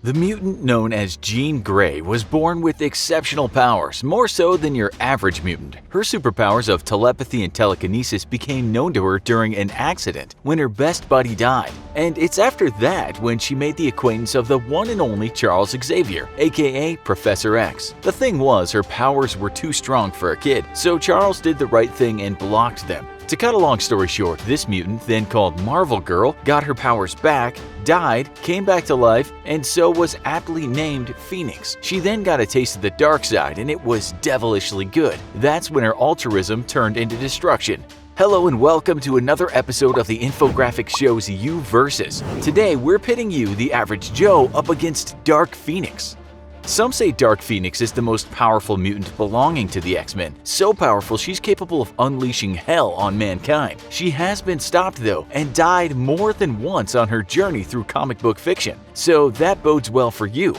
The mutant known as Jean Grey was born with exceptional powers, more so than your average mutant. Her superpowers of telepathy and telekinesis became known to her during an accident when her best buddy died. And it's after that when she made the acquaintance of the one and only Charles Xavier, aka Professor X. The thing was, her powers were too strong for a kid, so Charles did the right thing and blocked them. To cut a long story short, this mutant, then called Marvel Girl, got her powers back, died, came back to life, and so was aptly named Phoenix. She then got a taste of the dark side, and it was devilishly good. That's when her altruism turned into destruction. Hello and welcome to another episode of the Infographics show's You Versus. Today we're pitting you, the average Joe, up against Dark Phoenix. Some say Dark Phoenix is the most powerful mutant belonging to the X-Men. So powerful she's capable of unleashing hell on mankind. She has been stopped though, and died more than once on her journey through comic book fiction. So that bodes well for you.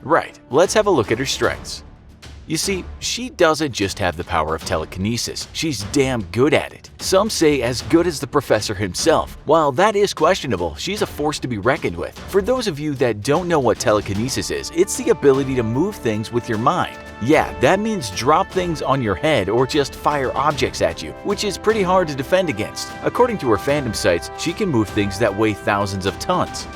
Right, let's have a look at her strengths. You see, she doesn't just have the power of telekinesis, she's damn good at it. Some say as good as the professor himself. While that is questionable, she's a force to be reckoned with. For those of you that don't know what telekinesis is, it's the ability to move things with your mind. Yeah, that means drop things on your head or just fire objects at you, which is pretty hard to defend against. According to her fandom sites, she can move things that weigh thousands of tons.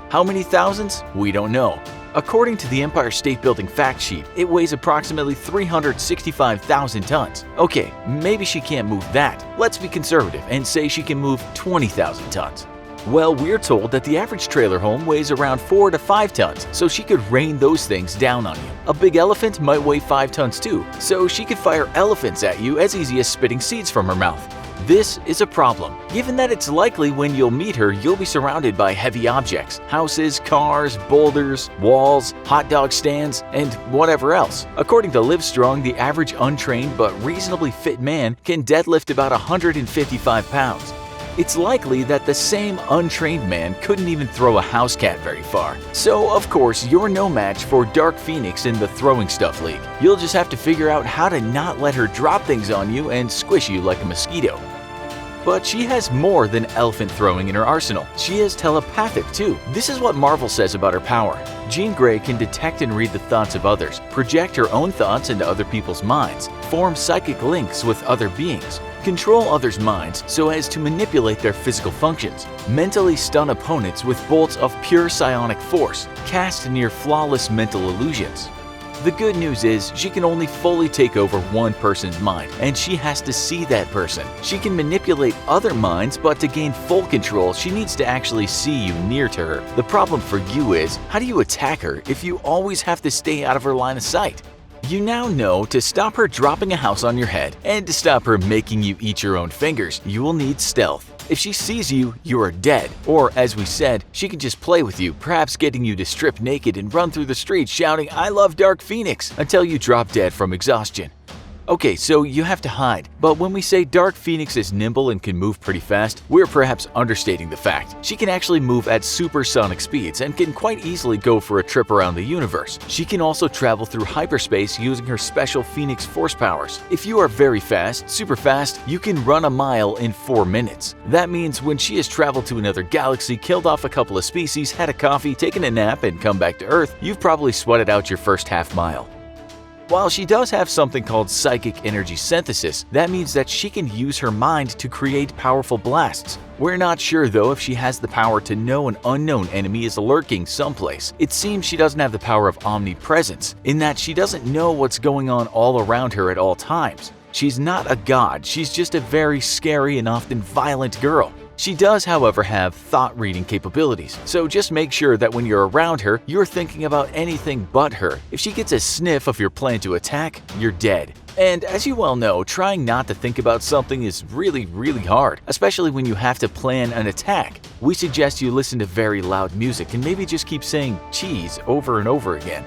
How many thousands? We don't know. According to the Empire State Building fact sheet, it weighs approximately 365,000 tons. Okay, maybe she can't move that. Let's be conservative and say she can move 20,000 tons. Well, we're told that the average trailer home weighs around 4 to 5 tons, so she could rain those things down on you. A big elephant might weigh 5 tons too, so she could fire elephants at you as easy as spitting seeds from her mouth. This is a problem, given that it's likely when you'll meet her you'll be surrounded by heavy objects, houses, cars, boulders, walls, hot dog stands, and whatever else. According to Livestrong, the average untrained but reasonably fit man can deadlift about 155 pounds. It's likely that the same untrained man couldn't even throw a house cat very far. So, of course, you're no match for Dark Phoenix in the Throwing Stuff League. You'll just have to figure out how to not let her drop things on you and squish you like a mosquito. But she has more than elephant throwing in her arsenal. She is telepathic too. This is what Marvel says about her power. Jean Grey can detect and read the thoughts of others, project her own thoughts into other people's minds, form psychic links with other beings, control others' minds so as to manipulate their physical functions, mentally stun opponents with bolts of pure psionic force, cast near flawless mental illusions. The good news is she can only fully take over one person's mind, and she has to see that person. She can manipulate other minds, but to gain full control, she needs to actually see you near to her. The problem for you is, how do you attack her if you always have to stay out of her line of sight? You now know to stop her dropping a house on your head, and to stop her making you eat your own fingers, you will need stealth. If she sees you, you are dead. Or, as we said, she can just play with you, perhaps getting you to strip naked and run through the streets shouting, "I love Dark Phoenix," until you drop dead from exhaustion. Okay, so you have to hide, but when we say Dark Phoenix is nimble and can move pretty fast, we're perhaps understating the fact. She can actually move at supersonic speeds and can quite easily go for a trip around the universe. She can also travel through hyperspace using her special Phoenix Force powers. If you are very fast, super fast, you can run a mile in 4 minutes. That means when she has traveled to another galaxy, killed off a couple of species, had a coffee, taken a nap, and come back to Earth, you've probably sweated out your first half mile. While she does have something called psychic energy synthesis, that means that she can use her mind to create powerful blasts. We're not sure though if she has the power to know an unknown enemy is lurking someplace. It seems she doesn't have the power of omnipresence, in that she doesn't know what's going on all around her at all times. She's not a god, she's just a very scary and often violent girl. She does, however, have thought-reading capabilities, so just make sure that when you're around her, you're thinking about anything but her. If she gets a sniff of your plan to attack, you're dead. And as you well know, trying not to think about something is really hard, especially when you have to plan an attack. We suggest you listen to very loud music and maybe just keep saying cheese over and over again.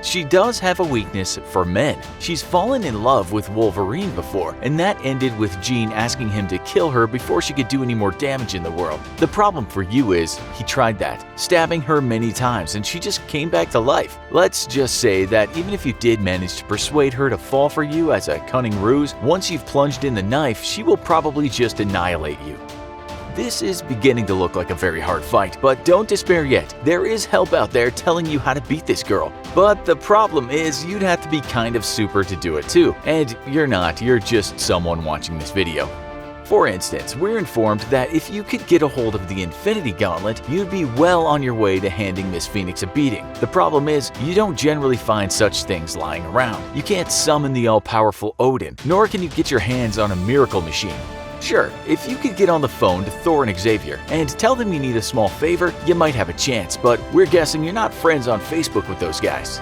She does have a weakness for men. She's fallen in love with Wolverine before, and that ended with Jean asking him to kill her before she could do any more damage in the world. The problem for you is, he tried that, stabbing her many times, and she just came back to life. Let's just say that even if you did manage to persuade her to fall for you as a cunning ruse, once you've plunged in the knife, she will probably just annihilate you. This is beginning to look like a very hard fight, but don't despair yet. There is help out there telling you how to beat this girl. But the problem is you'd have to be kind of super to do it too. And you're not, you're just someone watching this video. For instance, we're informed that if you could get a hold of the Infinity Gauntlet, you'd be well on your way to handing Miss Phoenix a beating. The problem is, you don't generally find such things lying around. You can't summon the all-powerful Odin, nor can you get your hands on a miracle machine. Sure, if you could get on the phone to Thor and Xavier and tell them you need a small favor, you might have a chance, but we're guessing you're not friends on Facebook with those guys.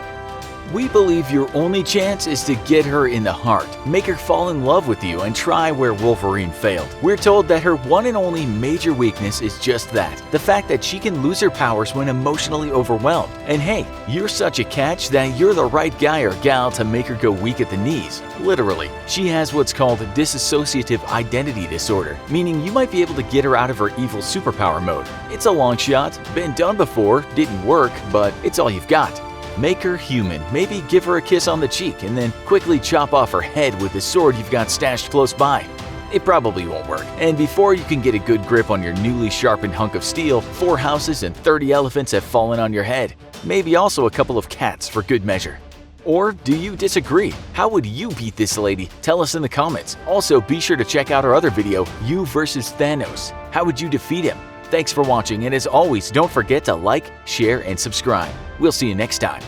We believe your only chance is to get her in the heart, make her fall in love with you, and try where Wolverine failed. We're told that her one and only major weakness is just that, the fact that she can lose her powers when emotionally overwhelmed. And hey, you're such a catch that you're the right guy or gal to make her go weak at the knees. Literally, she has what's called dissociative identity disorder, meaning you might be able to get her out of her evil superpower mode. It's a long shot, been done before, didn't work, but it's all you've got. Make her human, maybe give her a kiss on the cheek, and then quickly chop off her head with the sword you've got stashed close by. It probably won't work, and before you can get a good grip on your newly sharpened hunk of steel, 4 houses and 30 elephants have fallen on your head. Maybe also a couple of cats for good measure. Or do you disagree? How would you beat this lady? Tell us in the comments. Also, be sure to check out our other video, You vs. Thanos. How would you defeat him? Thanks for watching, and as always, don't forget to like, share, and subscribe. We'll see you next time.